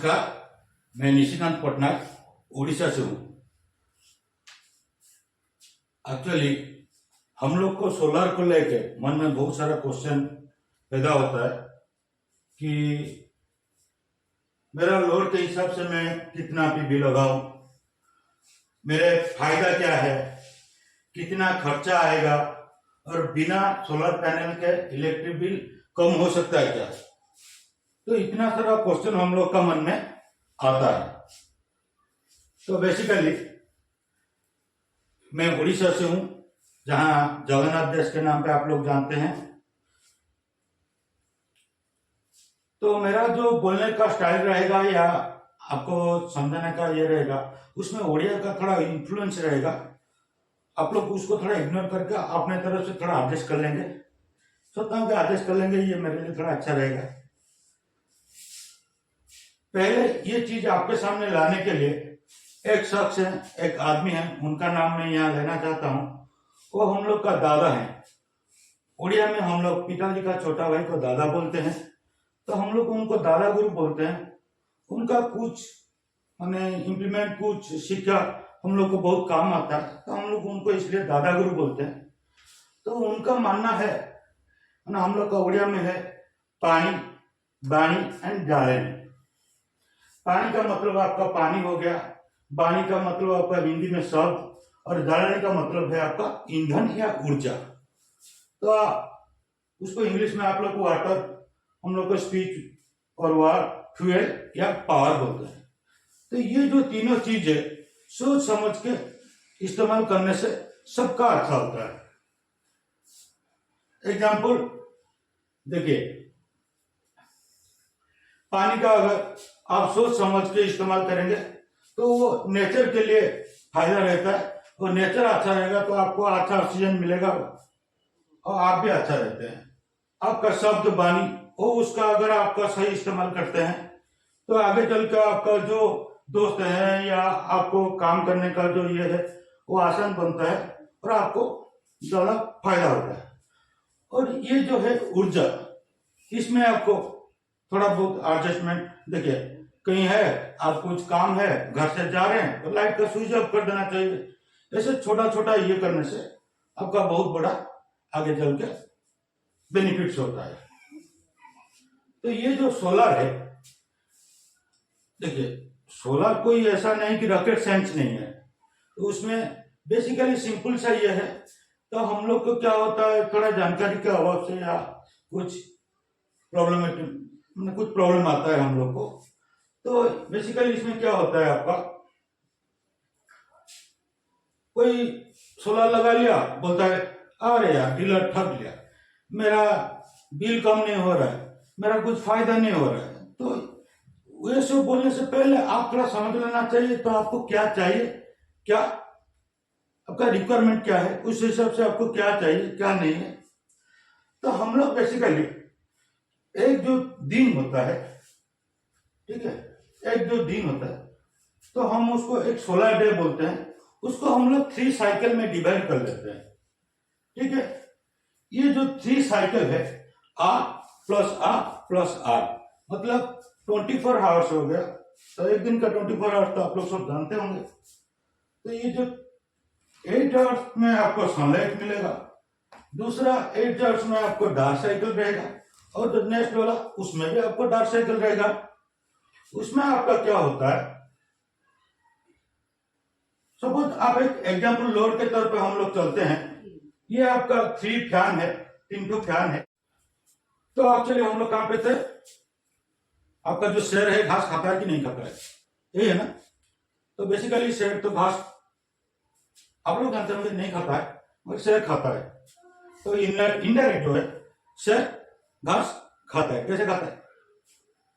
नमस्कार, मैं निशिकांत पटनायक उड़ीसा से हूँ। एक्चुअली हम लोग को सोलर को लेके मन में बहुत सारा क्वेश्चन पैदा होता है कि मेरा लोड के हिसाब से मैं कितना पीवी लगाऊं, मेरे फायदा क्या है, कितना खर्चा आएगा और बिना सोलर पैनल के इलेक्ट्रिक बिल कम हो सकता है क्या। तो इतना सारा क्वेश्चन हम लोग का मन में आता है। तो बेसिकली मैं उड़ीसा से हूं, जहां जगन्नाथ देश के नाम पे आप लोग जानते हैं। तो मेरा जो बोलने का स्टाइल रहेगा या आपको समझाने का ये रहेगा, उसमें ओडिया का थोड़ा इन्फ्लुएंस रहेगा। आप लोग उसको थोड़ा इग्नोर करके अपने तरफ से थोड़ा एडजस्ट कर लेंगे। सोचता हूँ कि एडजस्ट कर लेंगे, ये मेरे लिए थोड़ा अच्छा रहेगा। पहले ये चीज आपके सामने लाने के लिए एक शख्स है, एक आदमी है, उनका नाम मैं यहाँ लेना चाहता हूँ। वो हम लोग का दादा है। उड़िया में हम लोग पिताजी का छोटा भाई को दादा बोलते हैं, तो हम लोग उनको दादा गुरु बोलते हैं। उनका कुछ मैंने इम्प्लीमेंट कुछ सीखा, हम लोग को बहुत काम आता है, तो हम लोग उनको इसलिए दादा गुरु बोलते हैं। तो उनका मानना है, हम लोग का उड़िया में है पानी, बाणी एंड जालन। पानी का मतलब आपका पानी हो गया, बाणी का मतलब आपका हिंदी में शब्द, और जालन का मतलब है आपका ईंधन या ऊर्जा। तो उसको इंग्लिश में आप लोग वाटर, हम लोग को स्पीच और फ्यूल या पावर बोलते हैं। तो ये जो तीनों चीज है, सोच समझ के इस्तेमाल करने से सबका अच्छा होता है। एग्जाम्पल देखिए, पानी का अगर आप सोच समझ के इस्तेमाल करेंगे तो वो नेचर के लिए फायदा रहता है, और नेचर अच्छा रहेगा तो आपको अच्छा ऑक्सीजन मिलेगा और आप भी अच्छा रहते हैं। आपका शब्द बानी वो उसका अगर आपका सही इस्तेमाल करते हैं तो आगे चल कर आपका जो दोस्त है या आपको काम करने का जो ये है वो आसान बनता है और आपको ज्यादा फायदा होता है। और ये जो है ऊर्जा, इसमें आपको थोड़ा बहुत एडजस्टमेंट, देखिए कहीं है आप कुछ काम है, घर से जा रहे हैं तो लाइट का स्विच ऑफ कर देना चाहिए। ऐसे छोटा छोटा ये करने से आपका बहुत बड़ा आगे चल के बेनिफिट्स होता है। तो ये जो सोलर है, देखिए सोलर कोई ऐसा नहीं कि रॉकेट साइंस नहीं है, तो उसमें बेसिकली सिंपल सा ये है। तो हम लोग को क्या होता है, थोड़ा जानकारी के अभाव से या कुछ प्रॉब्लम आता है हम लोग को। तो बेसिकली इसमें क्या होता है, आपका कोई सोलर लगा लिया, बोलता है अरे यार डीलर ठग लिया, मेरा बिल कम नहीं हो रहा है, मेरा कुछ फायदा नहीं हो रहा है। तो ये सब बोलने से पहले आप थोड़ा समझ लेना चाहिए, तो आपको क्या चाहिए, क्या आपका रिक्वायरमेंट क्या है, उस हिसाब से आपको क्या चाहिए क्या नहीं है। तो हम लोग बेसिकली एक जो दिन होता है, ठीक है, एक जो दिन होता है तो हम उसको एक सोलर डे बोलते हैं। उसको हम लोग 3 साइकिल में डिवाइड कर लेते हैं, ठीक है। ये जो 3 साइकिल है, आर प्लस आर मतलब 24 आवर्स हो गया। तो एक दिन का 24 आवर्स तो आप लोग सब जानते होंगे। तो ये जो 8 आवर्स में आपको सनलाइट मिलेगा, दूसरा 8 आवर्स में आपको डार्क साइकिल रहेगा, और जो नेक्स्ट वाला उसमें भी आपको डार्क साइकिल रहेगा। उसमें आपका क्या होता है, सपोज आप एक एग्जाम्पल लोड के तौर पे हम लोग चलते हैं। ये आपका 3 फैन है, 3 फैन है। तो एक्चुअली हम लोग कहां पे थे, आपका जो शेर है घास खाता है कि नहीं खाता है, यही है ना। तो बेसिकली शेर तो घास आप लोग जानते होंगे नहीं खाता है, मगर शेर खाता है। तो इनडायरेक्ट जो है, शेर घास खाता है। कैसे खाता है,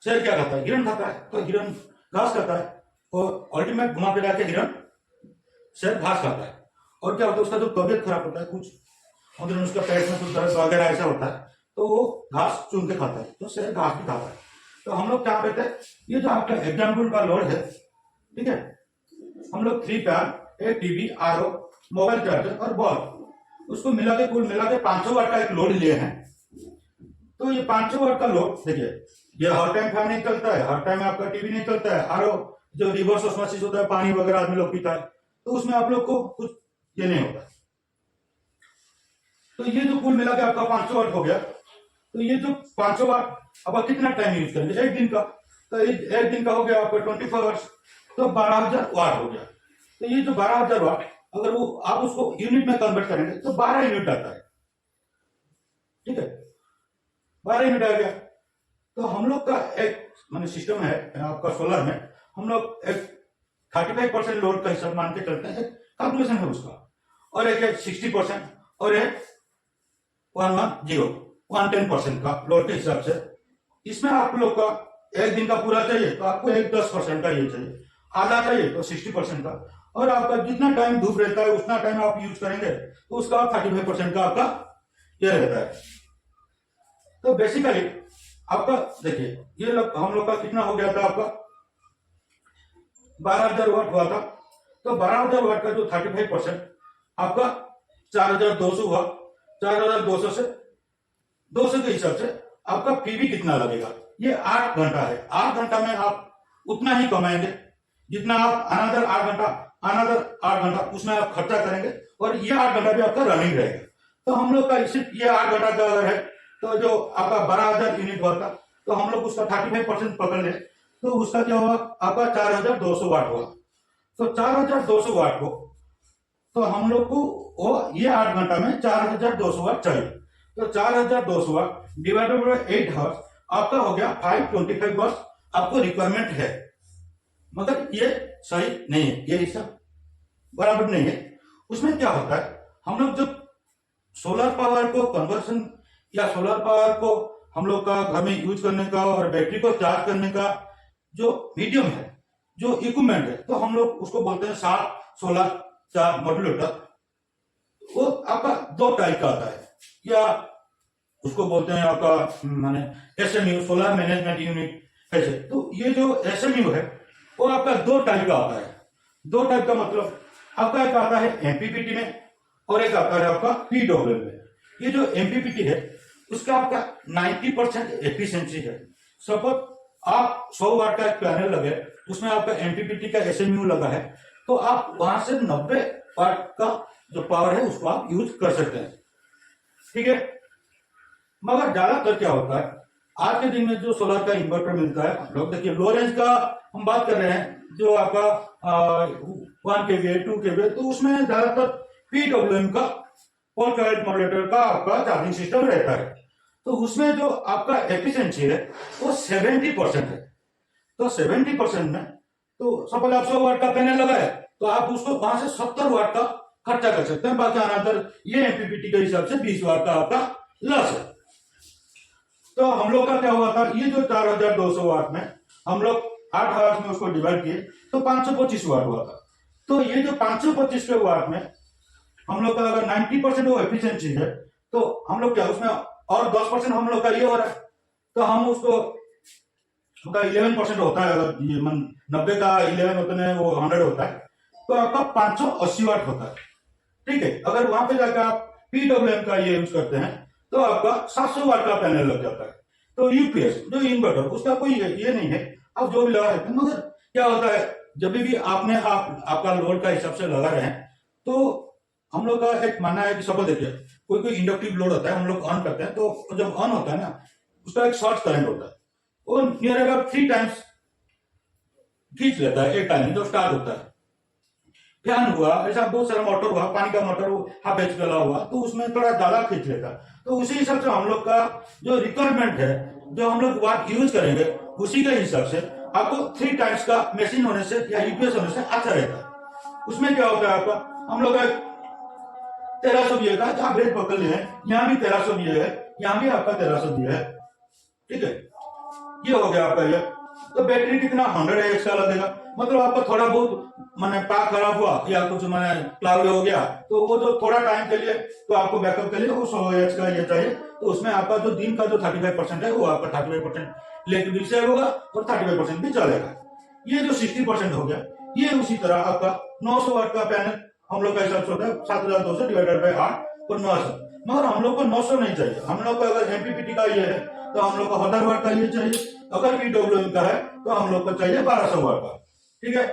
शेर क्या खाता है, हिरण खाता है, तो हिरण घास खाता है, और अल्टीमेट घुमा फिरा के हिरण शेर घास खाता है। और क्या होता है, उसका जो तबियत खराब होता है, कुछ मतलब उसका पेट में कुछ दर्द वगैरह ऐसा होता है, तो वो घास चुन के खाता है, तो शेर घास भी खाता है। तो हम लोग क्या कहते हैं, ये जो आपका एग्जाम्पल का लोड है, ठीक है, हम लोग 3 फैन, एक टीवी, आरओ, मोबाइल चार्जर और बल्ब, उसको मिला के कुल मिला के 500 वाट का एक लोड लिए हैं। तो ये 500 वाट का लोड देखिए, ये हर टाइम फैन नहीं चलता है, हर टाइम आपका टीवी नहीं चलता है, आरओ जो रिवर्स ऑस्मोसिस होता है, पानी वगैरह आदमी लोग पीता है, तो उसमें आप लोग को कुछ ये नहीं होता। तो ये जो कुल मिला के आपका 500 वाट हो गया। तो ये जो 500 वाट अब कितना टाइम यूज करेंगे? एक दिन का। तो एक दिन का हो गया आपका 24 आवर्स, तो 12,000 वाट हो गया। तो ये जो 12,000 वाट अगर वो आप उसको यूनिट में कन्वर्ट करेंगे तो 12 यूनिट आता है। ठीक है, 12 यूनिट आ गया। तो हम लोग का एक माने सिस्टम है आपका सोलर में, हम लोग एक 35% लोड का हिसाब मान के चलते हैं, कैलकुलेशन है उसका, और एक 60% और एक 110% का लोड के हिसाब से। इसमें आप लोग का एक दिन का पूरा चाहिए तो आपको एक 10% का ये चाहिए, आधा चाहिए तो 60% का, और आपका जितना टाइम धूप रहता है उतना टाइम आप यूज करेंगे तो उसका 35% का आपका ये रहता है। तो बेसिकली आपका देखिए ये लोग हम लोग का कितना हो गया था, आपका 12,000 वाट हुआ था। तो 12,000 वाट का जो 35% आपका 4,200 हुआ। 4,200 से 200 के हिसाब से आपका पीवी कितना लगेगा? ये 8 घंटा है। 8 घंटा में आप उतना ही कमाएंगे जितना आप अनदर 8 घंटा उसमें आप खर्चा करेंगे, और ये 8 घंटा भी आपका रनिंग रहेगा। तो हम लोग का सिर्फ ये 8 घंटा का अगर है तो जो आपका 12,000 यूनिट हुआ था, तो हम लोग उसका 35% पकड़ ले तो उसका क्या हुआ आपका 4,200 वाट हुआ। तो 4,200 वाट को तो हम लोग को वो ये 8 घंटा में 4,200 वाट चाहिए। तो 4,200 वाट डिवाइडेड बाय 8 आवर्स आपका हो गया 525 वाट आपको रिक्वायरमेंट है। मगर ये सही नहीं है, ये हिसाब बराबर नहीं है। उसमें क्या होता है, हम लोग जब सोलर पावर को कन्वर्सन या सोलर पावर को हम लोग का घर में यूज करने का और बैटरी को चार्ज करने का जो मीडियम है, जो इक्विपमेंट है, तो हम लोग उसको बोलते हैं 7 सोलर चार्ज मॉड्यूलेटर। वो आपका 2 टाइप का आता है, या उसको बोलते हैं आपका माने एसएमयू, सोलर मैनेजमेंट यूनिट ऐसे। तो ये जो एसएमयू है वो आपका 2 टाइप का आता है। 2 टाइप का मतलब आपका एक आता है एमपीपीटी में और एक आता है आपका पीडब्ल्यूएम में। ये जो एमपीपीटी है उसका आपका 90% एफिशिएंसी है। सपोज आप 100 वाट का एक पैनल लगे, उसमें आपका एमपीपीटी का एसएमयू लगा है, तो आप वहां से 90 वाट का जो पावर है उसको आप यूज कर सकते हैं। ठीक है, मगर ज्यादातर क्या होता है आज के दिन में जो सोलर का इन्वर्टर मिलता है, लोग देखिए लो रेंज का हम बात कर रहे हैं, जो आपका 1 kVA 2 kVA, तो उसमें ज्यादातर पीडब्ल्यूएम का पोल करंट मॉड्यूलेटर का आपका चार्जिंग सिस्टम रहता है। तो उसमें जो आपका एफिशिएंसी है वो 70% है। तो 70% में तो सपोज आप 100 वाट का पैनल लगाए तो आप उसको वहां से 70 वाट का खर्चा कर सकते हैं। बाकी अनादर ये एमपीपीटी के हिसाब से 20 वाट का आपका लॉस है। तो हम लोग का क्या हुआ था, ये जो 4,200 वाट में हम लोग 8 आवर्स में उसको डिवाइड किए तो 525 वाट हुआ था। तो ये जो 525 वाट में हम लोग का अगर 90% वो एफिशिएंसी है, तो हम लोग क्या उसमें और 10% हम लोग का ये हो रहा है, तो हम उसको 11% होता है। अगर ये 90 का 11 होता है वो 100 होता है, तो आपका 580 वाट होता है। ठीक है, अगर वहां पे जाकर आप पीडब्ल्यूएम का ये यूज करते हैं तो आपका 700 वाट का पैनल लग जाता है। तो यूपीएस जो इन्वर्टर उसका कोई ये नहीं है, आप जो भी लगा देते हैं। मगर क्या होता है जब भी आपने आपका लोड का हिसाब से लगा रहे हैं, तो हम लोग का एक मानना है कि सपोज देखिए कोई इंडक्टिव लोड होता है, हम लोग ऑन करते हैं, तो जब ऑन होता है ना उसका एक शॉर्ट करंट होता है, वो नियर अबाउट 3 टाइम्स खींच लेता है एक टाइम जब स्टार्ट होता है। फैन हुआ, ऐसा बहुत सारा मोटर हुआ, पानी का मोटर हाफ एच वाला हुआ, तो उसमें थोड़ा ज्यादा खींच लेता। तो उसी हिसाब से हम लोग का जो रिक्वायरमेंट है, जो हम लोग वाट यूज करेंगे, उसी के हिसाब से आपको 3 टाइम्स का मशीन होने से या यूपीएस होने से अच्छा रहता है। उसमें क्या होता है आपका, हम लोग 1300 दिए का जहां ब्रेक पकड़ लिए है, यहाँ भी 1300 दिए है, यहाँ भी आपका 1300 दिया है। ठीक है, ये हो गया आपका ये। तो बैटरी कितना 100 एएच का लगेगा, मतलब आपका थोड़ा बहुत माने पाक खराब हुआ या कुछ माने क्लाउड हो गया, तो वो जो थोड़ा टाइम के लिए तो आपको बैकअप के लिए वो 100 एएच का ये चाहिए। तो उसमें आपका जो दिन का जो 35% है वो आपका 35% लेकिन भी सेव होगा और 35% भी चलेगा। ये जो 60% हो गया, ये उसी तरह आपका 900 वाट का पैनल हम लोग का हिसाब से होता है 7,200 डिवाइडेड बाय 8 और 900। मगर हम लोग को 900 नहीं चाहिए, हम लोग को अगर एमपीपीटी का ये है तो हम लोग को 1000 वाट का ये चाहिए। अगर PWM का है तो हम लोग को चाहिए 1200 वाट का। ठीक है,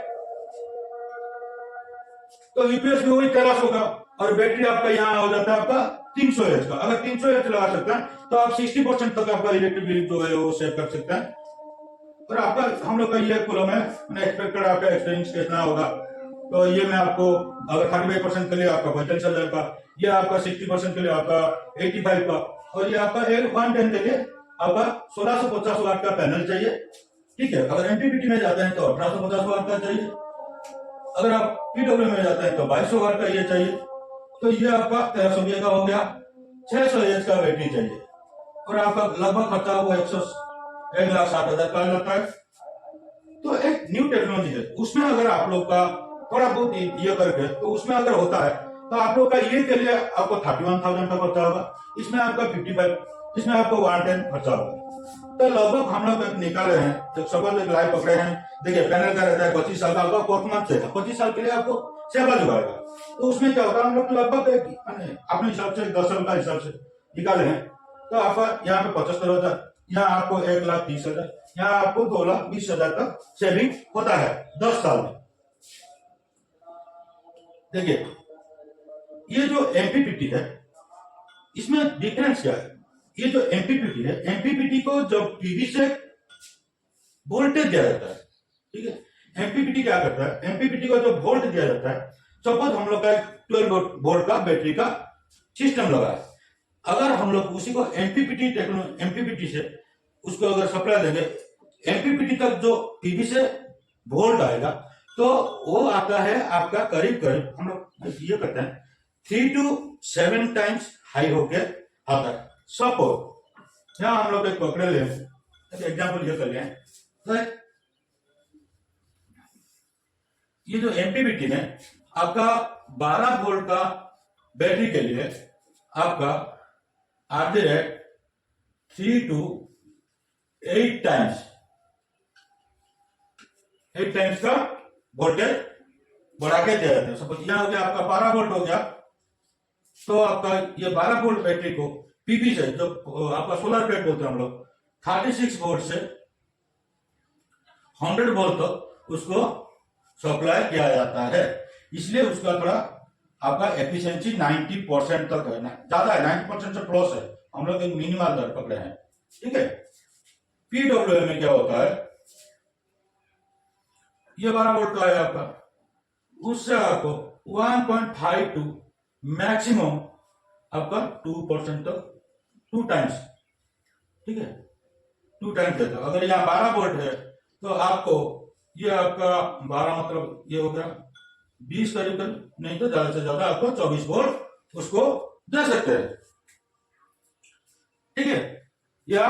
तो यूपीएस भी वही 1300 का, और बैटरी आपका यहाँ हो जाता है आपका 300 एच का। अगर 300 एच लगा सकते हैं तो आप 60% तक आपका इलेक्ट्रिक बिल जो है वो सेव कर सकते हैं। और आपका हम लोग का ये कॉलम है, एक्सपेक्टेड आपका एक्सपीरियंस कितना होगा, तो ये मैं आपको अगर 35% के लिए आपका 45,000 का, ये आपका 60% के लिए आपका 85 का, और ये आपका 110 के लिए आपका 1650 वाट का पैनल चाहिए। ठीक है, अगर एमपीपीटी में जाते हैं तो 1850 वाट का चाहिए, अगर आप पीडब्ल्यू में जाते हैं तो 2200 वाट का ये चाहिए। तो ये आपका 1300 का हो गया। 600 एच का बैटरी चाहिए, और आपका लगभग खर्चा वो 1,60,000 का लगता है। तो एक न्यू टेक्नोलॉजी है, उसमें अगर आप लोग का थोड़ा बहुत ये करके, तो उसमें अगर होता है तो आप लोग का ये के लिए आपको 31,000 का खर्चा होगा, इसमें आपका 55, इसमें आपको 110 खर्चा होगा। तो लगभग हम लोग निकाले हैं, तो सपोज एक लाइफ पकड़े हैं, देखिए पैनल का रहता है 25 साल का, आपका कोर्टमंथ से 25 साल के लिए आपको सेवा जुगाएगा। तो उसमें क्या होगा, हम लोग लगभग अपने हिसाब से 10 साल का हिसाब से निकाले हैं, तो आपका यहाँ पे 75,000, यहाँ आपको 1,30,000, यहाँ आपको 2,20,000 तक सेविंग होता है 10 साल में। देखिए ये जो एमपीपीटी है, इसमें डिफरेंस क्या है। ये जो एमपीपीटी है, एमपीपीटी को जब पीवी से वोल्टेज दिया जाता है, ठीक है, एमपीपीटी क्या करता है, एमपीपीटी को जब वोल्ट दिया जाता है, सपोज हम लोग का 12 वोल्ट का बैटरी का सिस्टम लगा है, अगर हम लोग उसी को एमपीपीटी से उसको अगर सप्लाई देंगे, एमपीपीटी तक जो पीवी से वोल्ट आएगा, तो वो आता है आपका करीब करीब हम लोग ये करते हैं 3 to 7 टाइम्स हाई होके आता है। सपोज यहाँ हम लोग एक पकड़े ले, एग्जाम्पल ये कर ले, तो ये जो एमपीपीटी में आपका 12 वोल्ट का बैटरी के लिए आपका आते है 3 to 8 टाइम्स का वोल्टेज बढ़ा के दिया जाता है। सपोज यहाँ हो गया आपका 12 वोल्ट हो गया, तो आपका ये 12 वोल्ट बैटरी को पीपी से, जो आपका सोलर प्लेट बोलते हैं हम लोग, 36 वोल्ट से 100 वोल्ट तक उसको सप्लाई किया जाता है। इसलिए उसका थोड़ा आपका एफिशिएंसी 90% तक है ना, ज्यादा है, 90% से प्लस है, हम लोग एक मिनिमल दर पकड़े हैं। ठीक है, पीडब्ल्यूएम में क्या होता है, ये 12 वोल्ट का है आपका, उससे आपको 1.52 मैक्सिमम आपका 2% तक 2 टाइम्स, ठीक है, 2 टाइम्स देता है। अगर यहाँ 12 वोल्ट है तो आपको ये आपका 12 मतलब ये हो गया 20 करीब, नहीं तो ज्यादा से ज्यादा आपको 24 वोल्ट उसको दे सकते हैं। ठीक है, या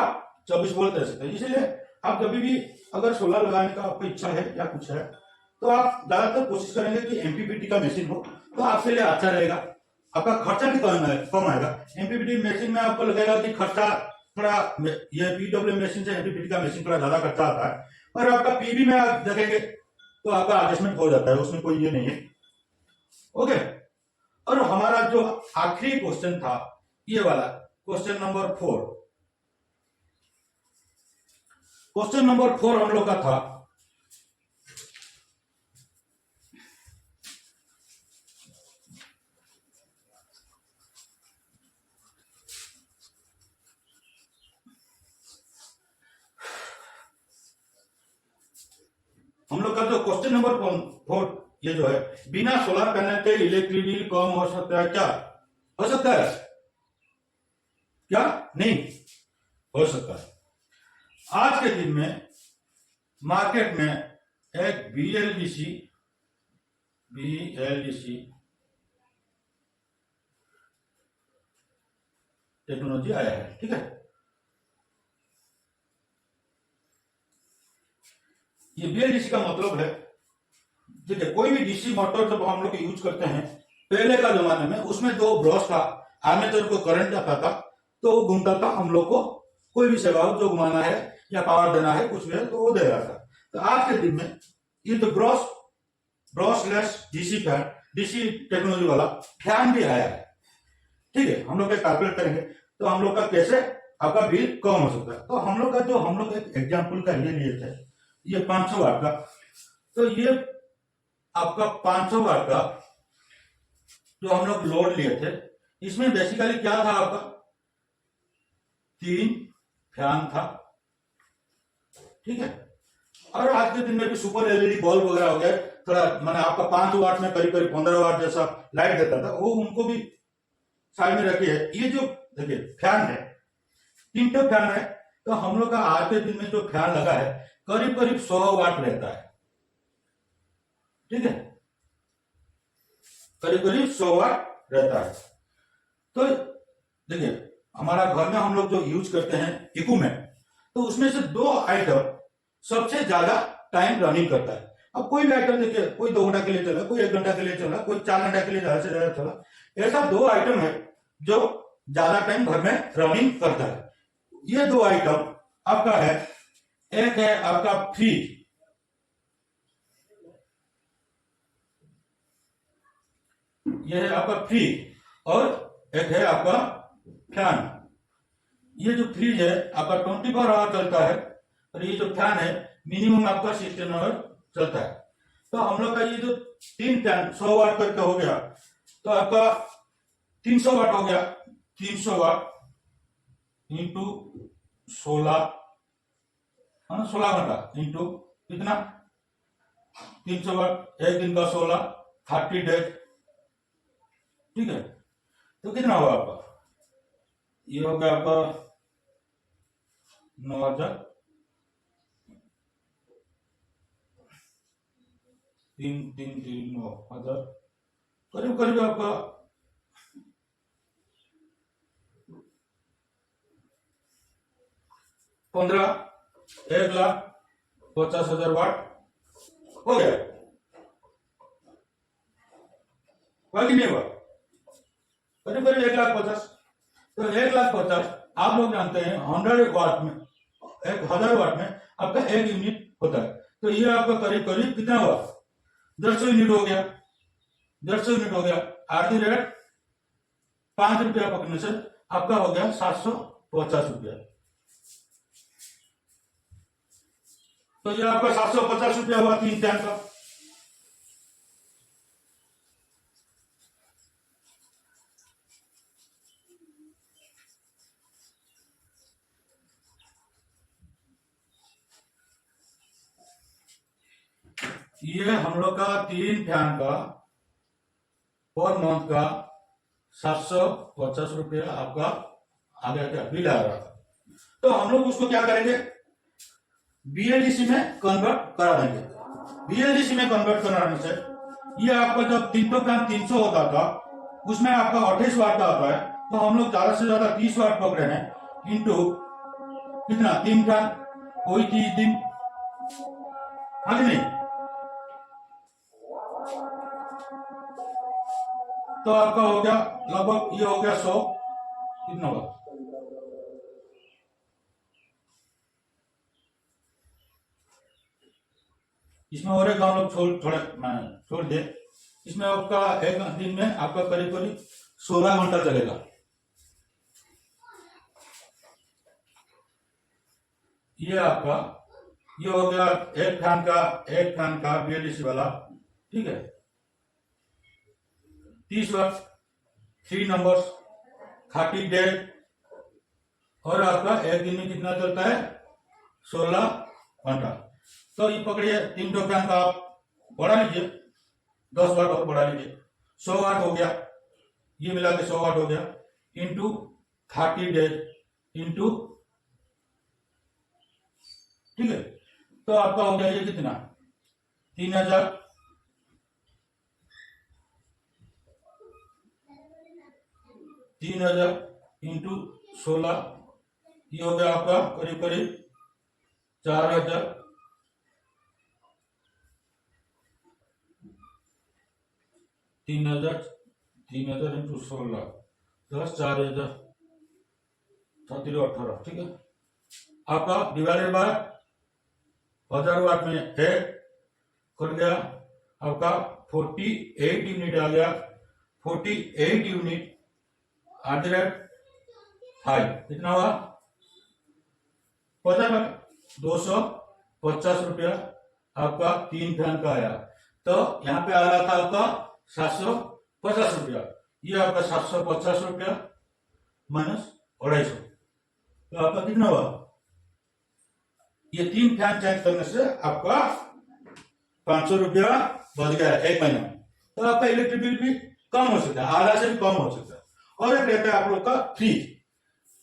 24 वोल्ट दे सकते हैं। इसलिए आप कभी भी अगर सोलर लगाने का आपको इच्छा है या कुछ है, तो आप ज्यादातर कोशिश करेंगे कि एमपीपीटी का मशीन हो, तो आपके लिए अच्छा रहेगा, आपका खर्चा भी कम आएगा। एमपीपीटी मशीन में आपको लगेगा कि खर्चा थोड़ा, ये पीडब्ल्यू मशीन से एमपीपीटी का मशीन थोड़ा ज्यादा खर्चा आता है, और आपका पीवी में आप देखेंगे तो आपका एडजस्टमेंट हो जाता है, उसमें कोई ये नहीं है। ओके, और हमारा जो आखिरी क्वेश्चन था ये वाला, क्वेश्चन नंबर 4, क्वेश्चन नंबर 4 हम लोग का था, हम लोग का जो क्वेश्चन नंबर 4 ये जो है, बिना सोलर पैनल के इलेक्ट्रिक बिल कम हो सकता है क्या? हो सकता है क्या? नहीं हो सकता है। आज के दिन में मार्केट में एक बीएलडीसी टेक्नोलॉजी आया है। ठीक है, ये बीएलडीसी का मतलब है, ठीक है, कोई भी डीसी मोटर जब हम लोग यूज करते हैं, पहले का जमाने में उसमें जो ब्रश था, आर्मेचर को करंट जाता था तो वो घूमता था, हम लोग को कोई भी सेवा जो घुमाना है या पावर देना है कुछ भी है तो वो दे रहा था। तो आज के दिन में ये तो brushless DC fan, DC technology वाला फैन भी आया है। ठीक है, हम लोग कैलकुलेट करेंगे तो हम लोग का कैसे आपका बिल कम हो सकता है। तो हम लोग एक एग्जाम्पल का ये लिए थे, ये 500 वाट का। तो ये आपका 500 वाट का जो हम लोग लोड लिए थे, इसमें बेसिकली क्या था, आपका 3 फैन था, ठीक है। और आज के दिन में भी सुपर एलईडी बल्ब वगैरह हो गया, थोड़ा मैंने आपका 5 वाट में करीब करीब 15 वाट जैसा लाइट देता था, वो उनको भी साइड में रखी है। ये जो देखिए फैन है, 3 फैन है। तो हम लोग का आज के दिन में जो फैन लगा है करीब करीब 100 वाट रहता है, ठीक है, करीब करीब 100 वाट रहता है। तो देखिए हमारा घर में हम लोग जो यूज करते हैं इक्विपमेंट, तो उसमें से 2 आइटम सबसे ज्यादा टाइम रनिंग करता है। अब कोई भी आइटम देखिए, कोई 2 घंटा के लिए चला, कोई 1 घंटा के लिए चला, कोई 4 घंटा के लिए ज्यादा से ज्यादा चला। ऐसा 2 आइटम है जो ज्यादा टाइम घर में रनिंग करता है। ये 2 आइटम आपका है, एक है आपका फ्रिज, ये है आपका फ्रिज, और एक है आपका फैन। ये जो फ्रिज है आपका 24 आवर चलता है, और ये जो फैन है मिनिमम आपका 16 आवर चलता है। तो हम लोग का ये जो 3 फैन 100 वाट करके हो गया, तो आपका 300 वाट हो गया। 300 वाट इंटू 16, 16 घंटा इंटू कितना, 300 वाट, एक दिन का 16, 30 डेज, ठीक है। तो कितना होगा आपका, ये हो गया आपका 9,000, 9,000, करीब करीब आपका 1,50,000 वाट हो गया, कि नहीं हुआ, करीब करीब 1,50,000। तो 1,50,000 आप लोग जानते हैं 100 वाट में, 1,000 वाट में आपका 1 यूनिट होता है। तो ये आपका करीब करीब कितना हुआ, 150 यूनिट हो गया, 150 यूनिट हो गया। आरती रेट 5 रुपया पकड़ने से आपका हो गया 750 रुपया। तो ये आपका 750 रुपया हुआ 3 फैन का। ये हम लोग का 3 फैन का पर मंथ का 750 रुपया आपका आ गया, क्या बिल आ रहा था। तो हम लोग उसको क्या करेंगे, बीएलडीसी में कन्वर्ट करा देंगे। बीएलडीसी में कन्वर्ट कराने से ये आपका जब 300 फैन 300 होता था, उसमें आपका 28 वाट का आता है। तो हम लोग ज्यादा से ज्यादा 30 वाट पकड़े हैं, इंटू कितना, 3 फैन, कोई 30 दिन, हाँ कि नहीं। तो आपका हो गया लगभग, ये हो गया 100, कितना होगा, इसमें और एक हम लोग छोड़ दे, इसमें आपका एक दिन में आपका करीब करीब 16 घंटा चलेगा। ये आपका ये हो गया एक फैन का बीएलडीसी वाला, ठीक है, 30 वाट, 3 नंबर्स, 30 डेज, और आपका एक दिन में कितना चलता है, 16 घंटा। तो ये पकड़िए 3 फैन का आप बढ़ा लीजिए, 10 वाट और बढ़ा लीजिए, 100 वाट हो गया, ये मिला के 100 वाट हो गया, इंटू 30 डेज इंटू, ठीक है। तो आपका हो गया ये कितना, 3,000, 3,000 इंटू 16, ये हो गया आपका करीब करीब 4,000, 3,000 इंटू 16, 10, 4,000, 18, ठीक है। आपका डिवाइडेड बाय 1,000 वाट में है, कट गया आपका 48 यूनिट आ गया, 48 यूनिट @ 5, कितना हुआ पता है 250 रुपया आपका 3 फैन का आया, तो यहाँ पे आ रहा था आपका 750 रुपया। ये आपका 750 रुपया माइनस 250, तो आपका कितना हुआ? ये 3 फैन चेंज करने से आपका 500 रुपया बच गया एक महीने में। तो आपका इलेक्ट्रिक बिल भी कम हो सकता है, आधा से भी कम हो सकता है। और एक रहता है आप लोग का फ्रिज।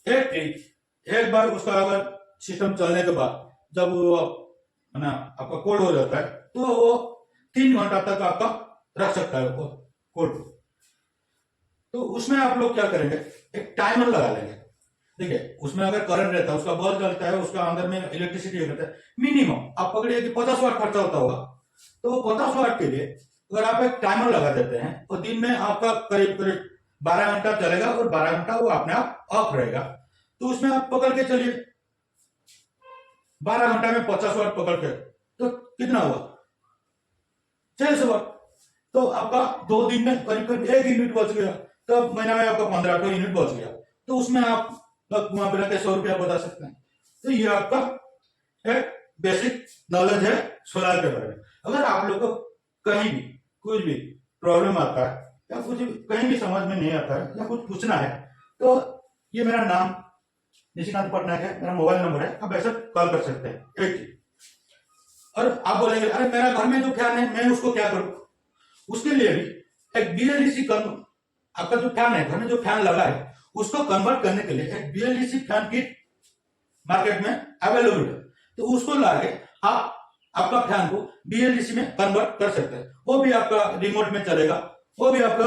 एक फ्रिज एक बार उसका अगर सिस्टम चलने के बाद जब वो ना आपका कोल्ड हो जाता है, तो वो 3 घंटा तक आपका रख सकता है वो कोल्ड। तो उसमें आप लोग क्या करेंगे, एक टाइमर लगा लेंगे। देखिए उसमें अगर करंट रहता है, उसका बल्ब जलता है, उसका अंदर में इलेक्ट्रिसिटी रहता है, मिनिमम आप पकड़िए कि 50 वाट खर्चा होता होगा। तो 50 वाट के लिए अगर आप एक टाइमर लगा देते हैं, तो दिन में आपका करीब करीब 12 घंटा चलेगा और 12 घंटा वो अपने आप ऑफ रहेगा। तो उसमें आप पकड़ के चलिए 12 घंटा में 50 वाट पकड़ के, तो कितना हुआ? 600 वाट। तो आपका 2 दिन में करीब करीब 1 यूनिट बच गया, तो महीना में आपका 15 यूनिट बच गया। तो उसमें आप वहां पर रख 100 रुपया बता सकते हैं। तो ये आपका एक बेसिक नॉलेज है सोलार के बारे में। अगर आप लोग को कहीं भी कुछ भी प्रॉब्लम आता है या कुछ भी कहीं भी समझ में नहीं आता है या कुछ पूछना है, तो ये मेरा नाम निशिकांत पटनायक है, मेरा मोबाइल नंबर है, आप ऐसा कॉल कर सकते हैं। एक चीज। और आप बोलेंगे अरे मेरा घर में जो फैन है मैं उसको क्या करूं? उसके लिए भी एक बीएलडीसी आपका जो फैन है, घर में जो फैन लगा है, उसको कन्वर्ट करने के लिए एक बीएलडीसी फैन किट मार्केट में अवेलेबल है। तो उसको लाके आप आपका फैन को बीएलडीसी में कन्वर्ट कर सकते हैं। वो भी आपका रिमोट में चलेगा, वो भी आपका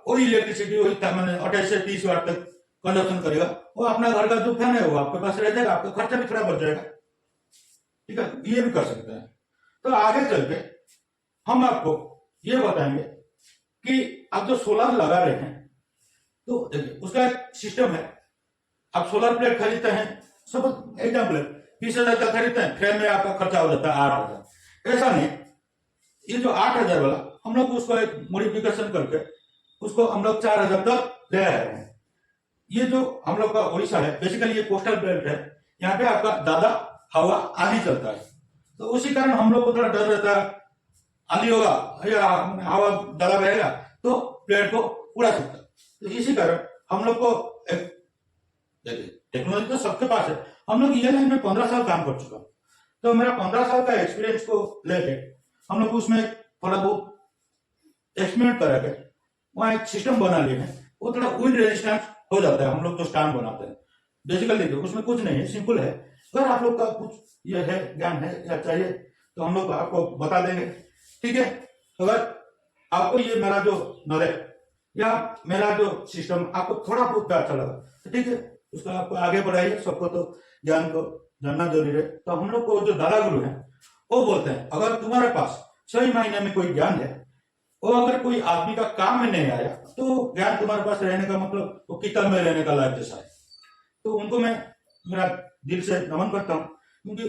वही इलेक्ट्रिसिटी वही 28 से 30 वाट तक कंजप्शन करेगा। वो अपना घर का जो फैन है वो आपके पास रह जाएगा, आपका खर्चा भी थोड़ा बच जाएगा। ठीक है, ये भी कर सकते हैं। तो आगे चल के हम आपको ये बताएंगे कि आप जो सोलर लगा रहे हैं, तो देखिए उसका एक सिस्टम है। आप सोलर प्लेट खरीदते हैं, सब एग्जाम्पल 20,000 का खरीदते हैं, फ्रेम में आपका खर्चा हो जाता है 8,000। ऐसा नहीं, ये जो 8,000 वाला हम लोग उसको एक मॉडिफिकेशन करके उसको हम लोग 4,000 तक ले आए हैं। ये जो हम लोग का उड़ीसा है, बेसिकली ये कोस्टल बेल्ट है, यहाँ पे आपका ज्यादा हवा आंधी चलता है। तो उसी कारण हम लोग को थोड़ा डर रहता है, आंधी होगा या हवा ज्यादा रहेगा तो प्लेट को उड़ा सकता है। तो इसी कारण हम लोग को एक टेक्नोलॉजी तो सबके पास है। हम लोग ये लाइन में 15 साल काम कर चुका हूं, तो मेरा 15 साल का एक्सपीरियंस को लेके हम लोग उसमें थोड़ा बहुत एक्सपेरिमेंट करा के वहां एक सिस्टम बना लिए हैं। वो थोड़ा विंड रेजिस्टेंस हो जाता है हम लोग जो स्टैंड बनाते हैं। बेसिकली देखिए उसमें कुछ नहीं है, सिंपल है। अगर आप लोग का कुछ ये है ज्ञान है या चाहिए तो हम लोग आपको बता देंगे। ठीक है, अगर आपको ये मेरा जो नॉलेज या मेरा जो सिस्टम आपको थोड़ा बहुत अच्छा लगा तो ठीक है, उसको आपको आगे बढ़ाइए। सबको तो ज्ञान को जानना जरूरी है। तो हम लोग को जो दादा गुरु है वो बोलते हैं अगर तुम्हारे पास 6 महीने में कोई ज्ञान है, वो अगर कोई आदमी का काम में नहीं आया, तो ज्ञान तुम्हारे पास रहने का मतलब वो किताब में रहने का लायक जैसा है। तो उनको मैं मेरा दिल से नमन करता हूँ, क्योंकि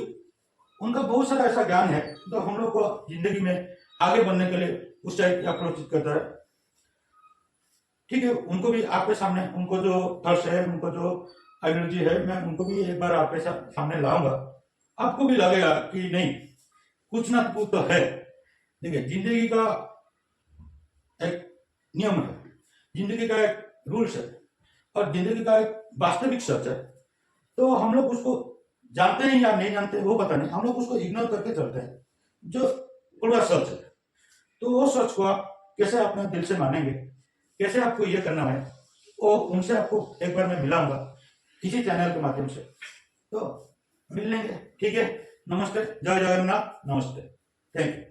उनका बहुत सारा ऐसा ज्ञान है तो हम लोग को जिंदगी में आगे बढ़ने के लिए उस टाइप अप्रोच करता है। ठीक है, उनको भी आपके सामने उनको जो थर्स है, उनको जो आइडियोलॉजी है, मैं उनको भी एक बार आपके सामने लाऊंगा। आपको भी लगेगा कि नहीं कुछ ना कुछ तो है। देखिए जिंदगी का एक नियम है, जिंदगी का एक रूल्स है और जिंदगी का एक वास्तविक सच है। तो हम लोग उसको जानते हैं या नहीं जानते वो पता नहीं, हम लोग उसको इग्नोर करके चलते हैं जो पूरा सच है। तो वो सच को आप कैसे अपने दिल से मानेंगे, कैसे आपको ये करना है, वो उनसे आपको एक बार मैं मिलाऊंगा इसी चैनल के माध्यम से। तो मिल लेंगे। ठीक है, नमस्ते, जय जगन्नाथ, नमस्ते, थैंक यू।